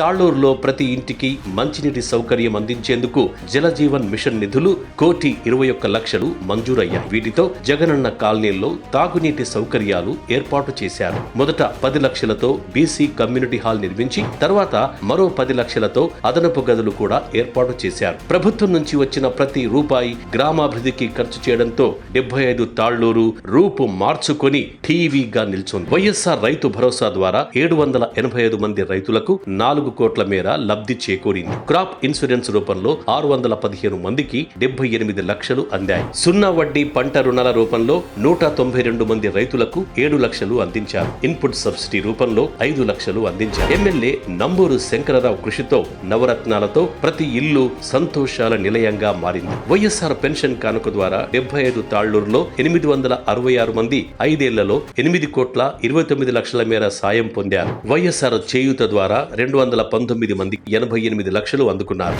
తాళ్లూరులో ప్రతి ఇంటికి మంచినీటి సౌకర్యం అందించేందుకు జలజీవన్ మిషన్ నిధులు 1,21,00,000 మంజూరయ్యాయి. వీటితో జగనన్న కాలనీల్లో తాగునీటి సౌకర్యాలు ఏర్పాటు చేశారు. మొదట 10 లక్షలతో బీసీ కమ్యూనిటీ హాల్ నిర్మించి తర్వాత మరో 10 లక్షలతో అదనపు గదులు కూడా ఏర్పాటు చేశారు. ప్రభుత్వం నుంచి వచ్చిన ప్రతి రూపాయి గ్రామాభివృద్ధికి ఖర్చు చేయడంతో 75 తాళ్లూరు రూపు మార్చుకొని టీవీగా నిల్చుంది. వైఎస్ఆర్ రైతు భరోసా ద్వారా 785 మంది రైతులకు 4 కోట్ల మేర లబ్ధి చేకూరింది. క్రాప్ ఇన్సూరెన్స్ రూపంలో 615 మందికి 78 లక్షలు అందాయి. సున్నా వడ్డీ పంట రుణాల రూపంలో 192 మంది రైతులకు 7 లక్షలు అందించారు. ఇన్పుట్ సబ్సిడీ రూపంలో 5 లక్షలు అందించారు. ఎమ్మెల్యే నంబూరు శంకరరావు కృషితో నవరత్నాలతో ప్రతి ఇల్లు సంతోషాల నిలయంగా మారింది. వైఎస్ఆర్ పెన్షన్ కానుక ద్వారా 75 తాళ్లూరులో 866 మంది 5 ఏళ్లలో 8,29,00,000 మేర సాయం పొందారు. వైఎస్ఆర్ చేయూత ద్వారా 219 మందికి 88 లక్షలు అందుకున్నారు.